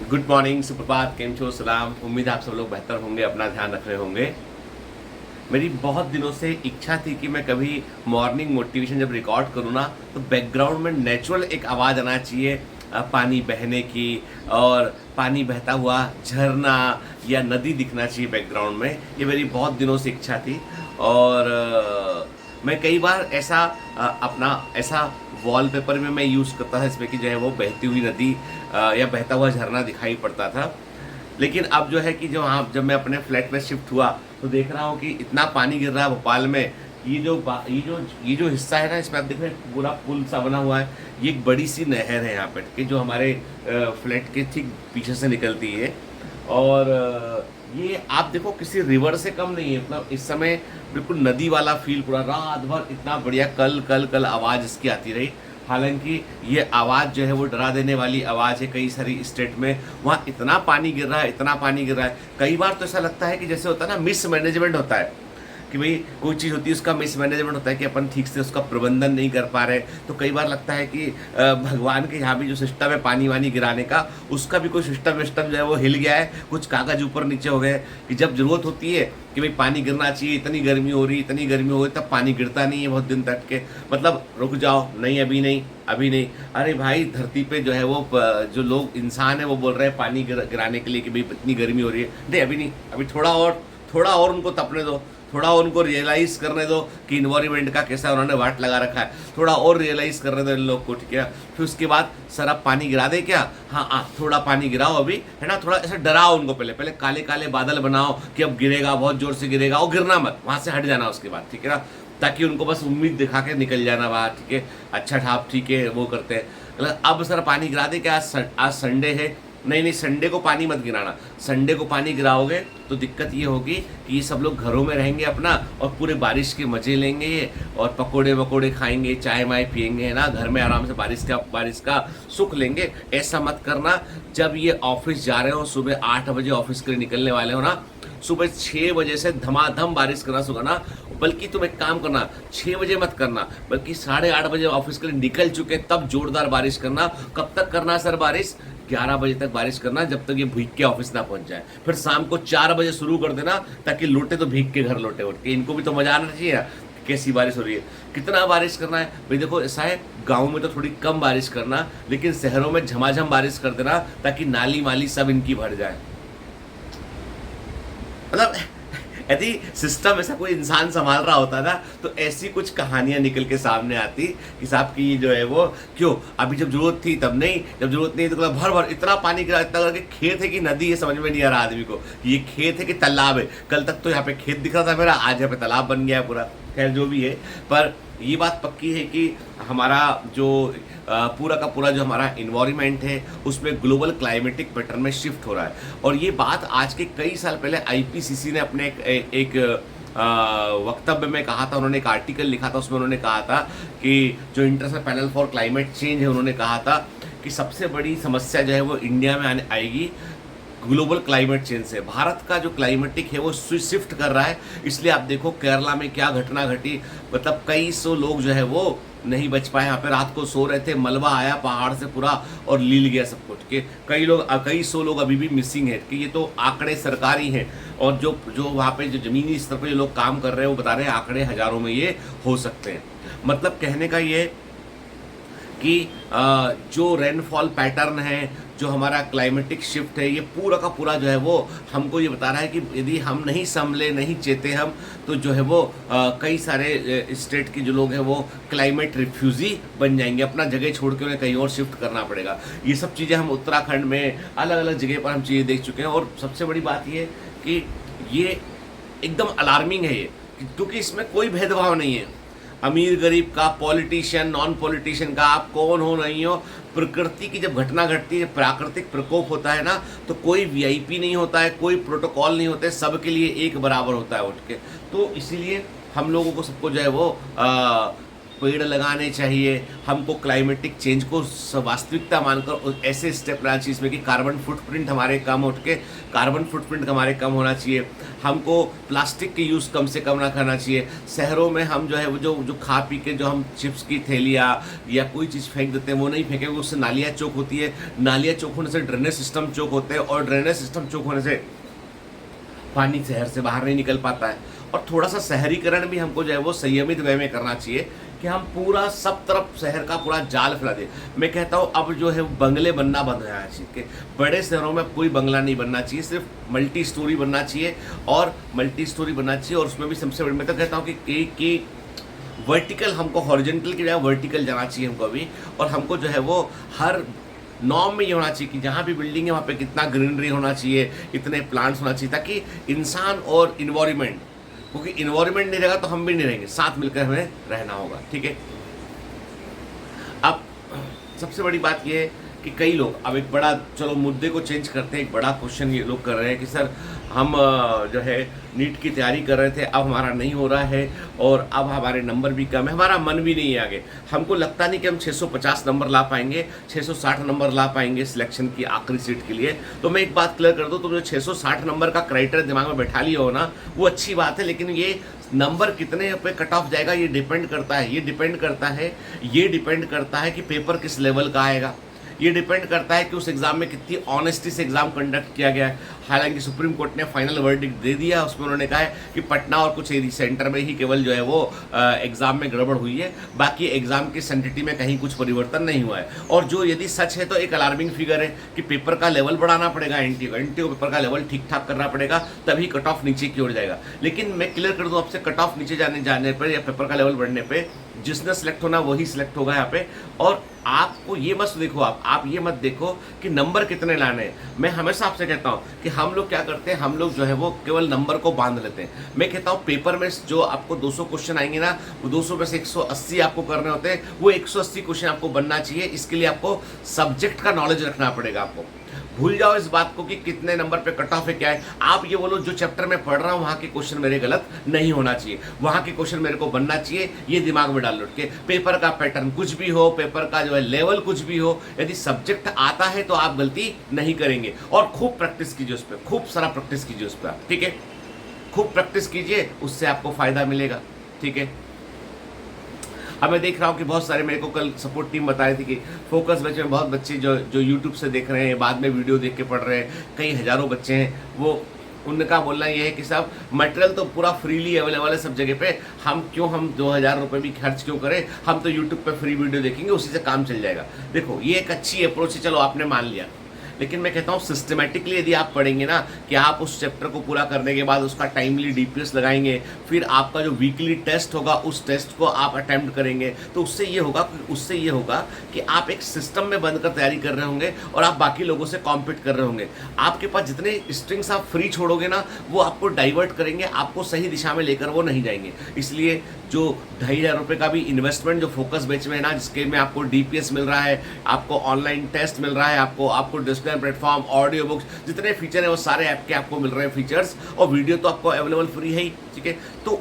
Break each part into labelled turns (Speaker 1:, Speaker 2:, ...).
Speaker 1: Good morning, सुप्रभात, केम छो, सलाम। उम्मीद है आप सब लोग बेहतर होंगे, अपना ध्यान रख रहे होंगे। मेरी बहुत दिनों से इच्छा थी कि मैं कभी मॉर्निंग मोटिवेशन जब रिकॉर्ड करूँ ना, तो बैकग्राउंड में नेचुरल एक आवाज़ आना चाहिए, पानी बहने की, और पानी बहता हुआ झरना या नदी दिखना चाहिए बैकग्राउंड में। ये मेरी बहुत दिनों से इच्छा थी। और मैं कई बार ऐसा अपना ऐसा वॉलपेपर में मैं यूज़ करता था, इसमें कि जो है वो बहती हुई नदी या बहता हुआ झरना दिखाई पड़ता था। लेकिन अब जो है कि जब मैं अपने फ्लैट में शिफ्ट हुआ, तो देख रहा हूँ कि इतना पानी गिर रहा है भोपाल में। ये जो हिस्सा है ना, इसमें आप देख रहे हैं पूरा पुल सा बना हुआ है। ये एक बड़ी सी नहर है यहाँ पे, कि जो हमारे फ्लैट के ठीक पीछे से निकलती है। और ये आप देखो किसी रिवर से कम नहीं है। मतलब इस समय बिल्कुल नदी वाला फील, पूरा रात भर इतना बढ़िया कल कल कल आवाज़ इसकी आती रही। हालांकि ये आवाज़ जो है वो डरा देने वाली आवाज़ है। कई सारी स्टेट में वहाँ इतना पानी गिर रहा है, इतना पानी गिर रहा है, कई बार तो ऐसा लगता है कि जैसे होता है ना, मिसमैनेजमेंट होता है, कि भाई कोई चीज़ होती है उसका मिसमैनेजमेंट होता है, कि अपन ठीक से उसका प्रबंधन नहीं कर पा रहे। तो कई बार लगता है कि भगवान के यहाँ भी जो सिस्टम है पानी वानी गिराने का, उसका भी कोई सिस्टम जो है वो हिल गया है। कुछ कागज ऊपर नीचे हो गए, कि जब जरूरत होती है कि भाई पानी गिरना चाहिए, इतनी गर्मी हो रही, इतनी गर्मी हो रही, तब पानी गिरता नहीं है बहुत दिन तक के। मतलब रुक जाओ, नहीं अभी नहीं, अभी नहीं। अरे भाई, धरती पे जो है वो जो लोग इंसान है वो बोल रहे हैं पानी गिराने के लिए कि भाई इतनी गर्मी हो रही है, नहीं अभी नहीं, अभी थोड़ा और उनको तपने दो, थोड़ा उनको रियलाइज़ करने दो कि इन्वायरमेंट का कैसा उन्होंने वाट लगा रखा है, थोड़ा और रियलाइज़ करने दो इन लोग को, ठीक है। फिर उसके बाद सर अब पानी गिरा दे क्या? हाँ, थोड़ा पानी गिराओ अभी, है ना, थोड़ा ऐसा डराओ उनको, पहले काले काले बादल बनाओ कि अब गिरेगा, बहुत जोर से गिरेगा, और गिरना मत, वहाँ से हट जाना उसके बाद, ठीक है ना, ताकि उनको बस उम्मीद दिखा के निकल जाना बाहर, ठीक है। अच्छा ठाप, ठीक है, वो करते हैं। मतलब अब सर पानी गिरा दे क्या? आज संडे है, नहीं, संडे को पानी मत गिराना। संडे को पानी गिराओगे तो दिक्कत ये होगी कि ये सब लोग घरों में रहेंगे अपना, और पूरे बारिश के मज़े लेंगे ये, और पकोड़े वकोड़े खाएंगे, चाय वाय पियेंगे, है ना, घर में आराम से बारिश का सुख लेंगे। ऐसा मत करना। जब ये ऑफिस जा रहे हो, सुबह 8 बजे ऑफिस के लिए निकलने वाले हो ना, सुबह 6 बजे से धमाधम बारिश करना शुरू करना। बल्कि तुम एक काम करना, 6 बजे मत करना, बल्कि 8:30 बजे ऑफिस के लिए निकल चुके तब जोरदार बारिश करना। कब तक करना सर बारिश? 11 बजे तक बारिश करना, जब तक ये भीग के ऑफिस ना पहुंच जाए। फिर शाम को 4 बजे शुरू कर देना, ताकि लौटे तो भीग के घर लौटे उठ के। इनको भी तो मजा आना चाहिए ना, कैसी बारिश हो रही है। कितना बारिश करना है भाई? देखो ऐसा है, गाँव में तो थोड़ी कम बारिश करना, लेकिन शहरों में झमाझम बारिश कर देना, ताकि नाली माली सब इनकी भर जाए। मतलब यदि सिस्टम ऐसा कोई इंसान संभाल रहा होता ना, तो ऐसी कुछ कहानियां निकल के सामने आती कि साहब की जो है वो क्यों अभी जब जरूरत थी तब नहीं, जब जरूरत नहीं तो भर भर इतना पानी गिरा, इतना करके खेत है कि नदी है, समझ में नहीं आ रहा आदमी को कि ये खेत है कि तालाब है। कल तक तो यहाँ पे खेत दिख रहा था मेरा, आज यहाँ पे तालाब बन गया है पूरा। खैर जो भी है, पर ये बात पक्की है कि हमारा जो पूरा का पूरा जो हमारा इन्वायरमेंट है, उसमें ग्लोबल क्लाइमेटिक पैटर्न में शिफ्ट हो रहा है। और ये बात आज के कई साल पहले आईपीसीसी ने अपने एक वक्तव्य में कहा था। उन्होंने एक आर्टिकल लिखा था, उसमें उन्होंने कहा था कि जो international panel for climate change है, उन्होंने कहा था कि सबसे बड़ी समस्या जो है वो इंडिया में आएगी ग्लोबल क्लाइमेट चेंज से। भारत का जो क्लाइमेटिक है वो शिफ्ट कर रहा है। इसलिए आप देखो केरला में क्या घटना घटी, मतलब कई सौ लोग जो है वो नहीं बच पाए। यहाँ पे रात को सो रहे थे, मलबा आया पहाड़ से पूरा और लील गया सब कुछ के। कई सौ लोग अभी भी मिसिंग है, कि ये तो आंकड़े सरकारी हैं, और जो वहाँ पे जो ज़मीनी स्तर पर जो लोग काम कर रहे हैं वो बता रहे हैं आंकड़े हज़ारों में ये हो सकते हैं। मतलब कहने का ये कि जो रेनफॉल पैटर्न है, जो हमारा क्लाइमेटिक शिफ्ट है, ये पूरा का पूरा जो है वो हमको ये बता रहा है कि यदि हम नहीं संभले, नहीं चेते हम, तो जो है वो कई सारे स्टेट के जो लोग हैं वो क्लाइमेट रिफ्यूजी बन जाएंगे। अपना जगह छोड़ के उन्हें कहीं और शिफ्ट करना पड़ेगा। ये सब चीज़ें हम उत्तराखंड में अलग अलग जगह पर हम चीज़ें देख चुके हैं। और सबसे बड़ी बात ये कि ये एकदम अलार्मिंग है ये, क्योंकि इसमें कोई भेदभाव नहीं है, अमीर गरीब का, पॉलिटिशियन नॉन पॉलिटिशियन का, आप कौन हो नहीं हो। प्रकृति की जब घटना घटती है, प्राकृतिक प्रकोप होता है ना, तो कोई वीआईपी नहीं होता है, कोई प्रोटोकॉल नहीं होता है, सबके लिए एक बराबर होता है उठ के। तो इसीलिए हम लोगों को सबको जो है वो पेड़ लगाने चाहिए, हमको क्लाइमेटिक चेंज को वास्तविकता मानकर ऐसे स्टेप लेना चाहिए इसमें कि कार्बन फुटप्रिंट हमारे कम उठ के कार्बन फुटप्रिंट हमारे कम होना चाहिए। हमको प्लास्टिक के यूज़ कम से कम ना करना चाहिए। शहरों में हम जो है वो जो खा पी के जो हम चिप्स की थैलियाँ या कोई चीज़ फेंक देते हैं वो नहीं फेंकेंगे, उससे नालियाँ चौक होती है, नालियाँ चौक होने से ड्रेनेज सिस्टम चौक होते हैं और ड्रेनेज सिस्टम चौक होने से पानी शहर से बाहर नहीं निकल पाता है। और थोड़ा सा शहरीकरण भी हमको जो है वो संयमित वे में करना चाहिए कि हम पूरा सब तरफ शहर का पूरा जाल फैला दें। मैं कहता हूँ अब जो है बंगले बनना बंद होना चाहिए कि बड़े शहरों में कोई बंगला नहीं बनना चाहिए, सिर्फ मल्टी स्टोरी बनना चाहिए और मल्टी स्टोरी बनना चाहिए। और उसमें भी सबसे बड़ी मैं तो कहता हूँ कि वर्टिकल हमको हॉरिजॉन्टल की बजाय वर्टिकल जाना चाहिए हमको अभी। और हमको जो है वो हर नॉर्म में ये होना चाहिए कि जहाँ भी बिल्डिंग है वहाँ पे कितना ग्रीनरी होना चाहिए, इतने प्लांट्स होना चाहिए, ताकि इंसान और इन्वायरमेंट, क्योंकि इन्वायरमेंट नहीं रहेगा तो हम भी नहीं रहेंगे, साथ मिलकर हमें रहना होगा। ठीक है। अब सबसे बड़ी बात यह है कि कई लोग अब एक बड़ा, चलो मुद्दे को चेंज करते हैं, एक बड़ा क्वेश्चन ये लोग कर रहे हैं कि सर हम जो है नीट की तैयारी कर रहे थे, अब हमारा नहीं हो रहा है और अब हमारे नंबर भी कम है, हमारा मन भी नहीं है आगे, हमको लगता नहीं कि हम 650 नंबर ला पाएंगे, 660 नंबर ला पाएंगे सिलेक्शन की आखिरी सीट के लिए। तो मैं एक बात क्लियर कर दूं, तुम जो 660 नंबर का क्राइटेरिया दिमाग में बैठा लिया हो ना, वो अच्छी बात है, लेकिन ये नंबर कितने पे कट ऑफ जाएगा ये डिपेंड करता है, ये डिपेंड करता है कि पेपर किस लेवल का आएगा, ये डिपेंड करता है कि उस एग्ज़ाम में कितनी ऑनेस्टी से एग्ज़ाम कंडक्ट किया गया है। हालांकि सुप्रीम कोर्ट ने फाइनल वर्डिक्ट दे दिया, उसमें उन्होंने कहा है कि पटना और कुछ सेंटर में ही केवल जो है वो एग्ज़ाम में गड़बड़ हुई है, बाकी एग्ज़ाम की सेंटिटी में कहीं कुछ परिवर्तन नहीं हुआ है। और जो यदि सच है तो एक अलार्मिंग फिगर है कि पेपर का लेवल बढ़ाना पड़ेगा, एनटी को पेपर का लेवल ठीक ठाक करना पड़ेगा, तभी कट ऑफ नीचे की ओर जाएगा। लेकिन मैं क्लियर कर दूँ आपसे, कट ऑफ नीचे जाने पर या पेपर का लेवल बढ़ने पर जिसने सिलेक्ट होना वही सिलेक्ट होगा यहाँ पे। और आपको ये मत देखो, आप ये मत देखो कि नंबर कितने लाने हैं। मैं हमेशा आपसे कहता हूँ कि हम लोग क्या करते हैं, हम लोग जो है वो केवल नंबर को बांध लेते हैं। मैं कहता हूँ पेपर में जो आपको 200 क्वेश्चन आएंगे ना, वो 200 में से 180 आपको करने होते हैं, वो 180 क्वेश्चन आपको बनना चाहिए। इसके लिए आपको सब्जेक्ट का नॉलेज रखना पड़ेगा। आपको भूल जाओ इस बात को कि कितने नंबर पे कट ऑफ है क्या है, आप ये बोलो जो चैप्टर में पढ़ रहा हूँ वहाँ के क्वेश्चन मेरे गलत नहीं होना चाहिए, वहाँ के क्वेश्चन मेरे को बनना चाहिए, ये दिमाग में डाल लो के। पेपर का पैटर्न कुछ भी हो, पेपर का जो है लेवल कुछ भी हो, यदि सब्जेक्ट आता है तो आप गलती नहीं करेंगे। और खूब प्रैक्टिस कीजिए उस पर, खूब सारा प्रैक्टिस कीजिए उस पर, ठीक है, खूब प्रैक्टिस कीजिए, उससे आपको फायदा मिलेगा। ठीक है। अब मैं देख रहा हूँ कि बहुत सारे, मेरे को कल सपोर्ट टीम बता रही थी कि फोकस बैच में बहुत बच्चे जो यूट्यूब से देख रहे हैं, बाद में वीडियो देख के पढ़ रहे हैं, कई हज़ारों बच्चे हैं, वो उनका बोलना ये है कि साहब मटेरियल तो पूरा फ्रीली अवेलेबल है सब जगह पे, हम 2000 रुपये भी खर्च क्यों करें, हम तो यूट्यूब पे फ्री वीडियो देखेंगे, उसी से काम चल जाएगा। देखो ये एक अच्छी अप्रोच है, चलो आपने मान लिया, लेकिन मैं कहता हूँ सिस्टमेटिकली यदि आप पढ़ेंगे ना कि आप उस चैप्टर को पूरा करने के बाद उसका टाइमली डीपीएस लगाएंगे, फिर आपका जो वीकली टेस्ट होगा उस टेस्ट को आप अटेम्प्ट करेंगे, तो उससे ये होगा कि आप एक सिस्टम में बनकर तैयारी कर रहे होंगे और आप बाकी लोगों से कॉम्पीट कर रहे होंगे। आपके पास जितने स्ट्रिंग्स आप फ्री छोड़ोगे ना, वो आपको डाइवर्ट करेंगे, आपको सही दिशा में लेकर वो नहीं जाएंगे। इसलिए जो 2500 रुपये का भी इन्वेस्टमेंट जो फोकस बैच में है ना, जिसके में आपको डीपीएस मिल रहा है, आपको ऑनलाइन टेस्ट मिल रहा है, आपको डिस्प्ले प्लेटफॉर्म, ऑडियो बुक्स, जितने फीचर है वो सारे ऐप के आपको मिल रहे हैं फीचर्स, और वीडियो तो आपको अवेलेबल फ्री है ही। ठीक है, तो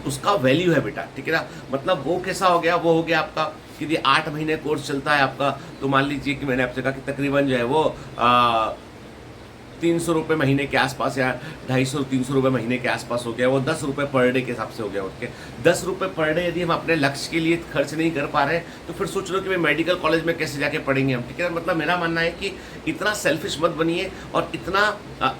Speaker 1: उसका वैल्यू है बेटा। ठीक है ना, मतलब वो कैसा हो गया, वो हो गया आपका कि यदि 8 महीने कोर्स चलता है आपका, तो मान लीजिए कि मैंने आपसे कहा कि तकरीबन जो है वो 300 रुपये महीने के आसपास या 250-300 रुपये महीने के आसपास हो गया, वो 10 रुपये पर डे के हिसाब से हो गया। ओके, 10 रुपये पर डे यदि हम अपने लक्ष्य के लिए खर्च नहीं कर पा रहे हैं, तो फिर सोच लो कि भाई मेडिकल कॉलेज में कैसे जाके पढ़ेंगे हम। ठीक है, मतलब मेरा मानना है कि इतना सेल्फिश मत बनिए और इतना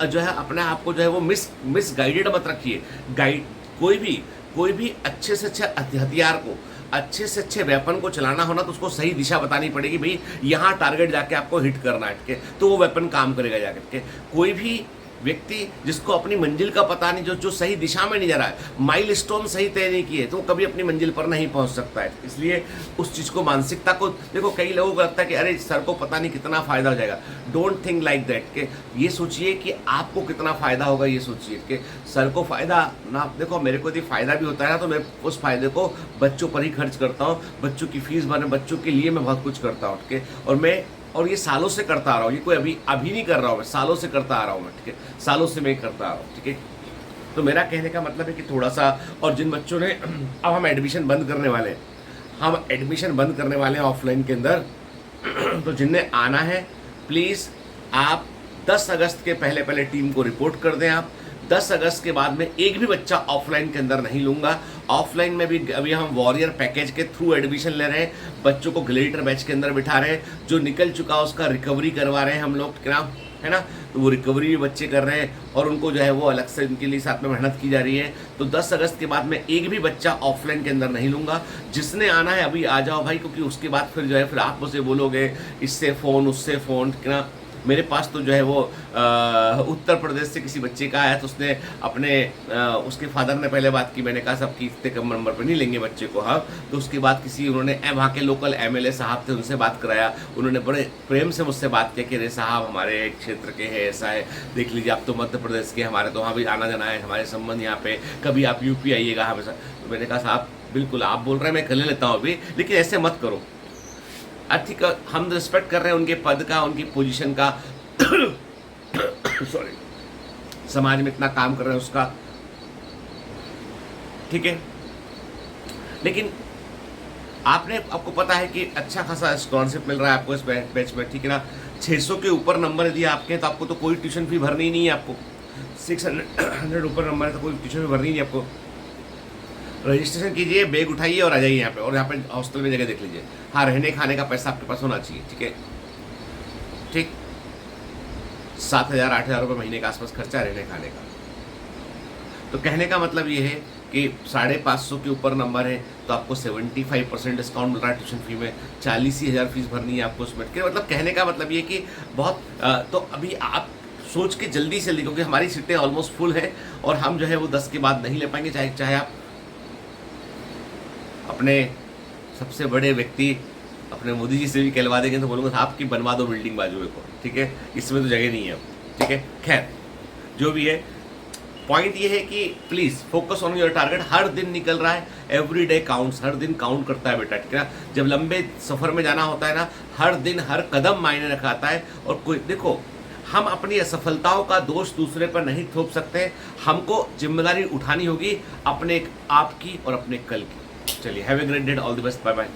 Speaker 1: जो है अपने आप को जो है वो मिस गाइडेड मत रखिए। कोई भी अच्छे से अच्छे हथियार को, अच्छे से अच्छे वेपन को चलाना होना तो उसको सही दिशा बतानी पड़ेगी, भाई यहाँ टारगेट जाके आपको हिट करना है। ठीक है, तो वो वेपन काम करेगा जाकर के। कोई भी व्यक्ति जिसको अपनी मंजिल का पता नहीं, जो सही दिशा में नहीं जा रहा है, माइलस्टोन सही तय नहीं किए, तो वो कभी अपनी मंजिल पर नहीं पहुंच सकता है। इसलिए उस चीज़ को, मानसिकता को देखो, कई लोगों को लगता है कि अरे सर को पता नहीं कितना फ़ायदा हो जाएगा। डोंट थिंक लाइक दैट, कि ये सोचिए कि आपको कितना फ़ायदा होगा, ये सोचिए कि सर को फ़ायदा ना, देखो मेरे को यदि फ़ायदा भी होता है ना, तो मैं उस फ़ायदे को बच्चों पर ही खर्च करता हूँ, बच्चों की फीस भरने, बच्चों के लिए मैं बहुत कुछ करता हूँ। ठीक है, और ये सालों से करता आ रहा हूँ, ये कोई अभी नहीं कर रहा हूँ, मैं सालों से करता आ रहा हूँ मैं। ठीक है, सालों से मैं करता आ रहा हूँ। ठीक है, तो मेरा कहने का मतलब है कि थोड़ा सा, और जिन बच्चों ने अब हम एडमिशन बंद करने वाले हैं, हम एडमिशन बंद करने वाले हैं ऑफलाइन के अंदर। तो जिन्हें आना है प्लीज़ आप 10 अगस्त के पहले पहले टीम को रिपोर्ट कर दें। आप 10 अगस्त के बाद में एक भी बच्चा ऑफलाइन के अंदर नहीं लूँगा। ऑफलाइन में भी अभी हम वॉरियर पैकेज के थ्रू एडमिशन ले रहे हैं, बच्चों को ग्लेडिएटर बैच के अंदर बिठा रहे हैं, जो निकल चुका उसका रिकवरी करवा रहे हैं हम लोग, क्या है ना, तो वो रिकवरी भी बच्चे कर रहे हैं और उनको जो है वो अलग से उनके लिए साथ में मेहनत की जा रही है। तो 10 अगस्त के बाद मैं एक भी बच्चा ऑफलाइन के अंदर नहीं लूँगा। जिसने आना है अभी आ जाओ भाई, क्योंकि उसके बाद फिर जो है फिर आप मुझसे बोलोगे इससे फ़ोन उससे फ़ोन, क्या मेरे पास तो जो है वो उत्तर प्रदेश से किसी बच्चे का आया, तो उसने अपने उसके फादर ने पहले बात की, मैंने कहा सब कि इतने कम नंबर पर नहीं लेंगे बच्चे को हम। तो उसके बाद किसी उन्होंने वहाँ के लोकल MLA साहब थे, उनसे बात कराया, उन्होंने बड़े प्रेम से मुझसे बात किया कि अरे साहब हमारे क्षेत्र के हैं, ऐसा है, देख लीजिए आप तो मध्य प्रदेश के, हमारे तो वहाँ भी आना जाना है, हमारे संबंध यहाँ पे, कभी आप UP आइएगा हमेशा। तो मैंने कहा साहब बिल्कुल आप बोल रहे हैं मैं कर लेता हूँ अभी, लेकिन ऐसे मत करो। ठीक है, हम रिस्पेक्ट कर रहे हैं उनके पद का, उनकी पोजीशन का, सॉरी, समाज में इतना काम कर रहे हैं उसका, ठीक है। लेकिन आपको पता है कि अच्छा खासा स्कॉलरशिप मिल रहा है आपको इस बैच में, ठीक है ना। 600 के ऊपर नंबर यदि आपके हैं तो आपको तो कोई ट्यूशन फी भरनी नहीं है, आपको 600 ऊपर नंबर है तो कोई ट्यूशन फी भरनी नहीं है आपको। रजिस्ट्रेशन कीजिए, बैग उठाइए और आ जाइए यहाँ पे, और यहाँ पे हॉस्टल में जगह देख लीजिए। हाँ, रहने खाने का पैसा आपके पास होना चाहिए, ठीक है, ठीक। 7,000-8,000 रुपये महीने के आसपास खर्चा रहने खाने का। तो कहने का मतलब ये है कि 550 के ऊपर नंबर है तो आपको 75% डिस्काउंट मिल रहा है ट्यूशन फी में, 40,000 फीस भरनी है आपको उसमें। मतलब कहने का मतलब ये कि बहुत तो अभी आप सोच के जल्दी से, क्योंकि हमारी सीटें ऑलमोस्ट फुल है और हम जो है वो 10 के बाद नहीं ले पाएंगे, चाहे आप अपने सबसे बड़े व्यक्ति अपने मोदी जी से भी कहलवा देंगे तो बोलूँगा साहब कि बनवा दो बिल्डिंग बाजू में को, ठीक है, इसमें तो जगह नहीं है, ठीक है। खैर जो भी है, पॉइंट ये है कि please focus on your target. हर दिन निकल रहा है, एवरी डे काउंट्स, हर दिन काउंट करता है बेटा, ठीक है ना। जब लंबे सफ़र में जाना होता है ना, हर दिन हर कदम मायने रखाता है। और कोई देखो, हम अपनी असफलताओं का दोष दूसरे पर नहीं थोप सकते, हमको जिम्मेदारी उठानी होगी अपने आप की और अपने कल की। चलिए, have a great day, all the best, bye bye.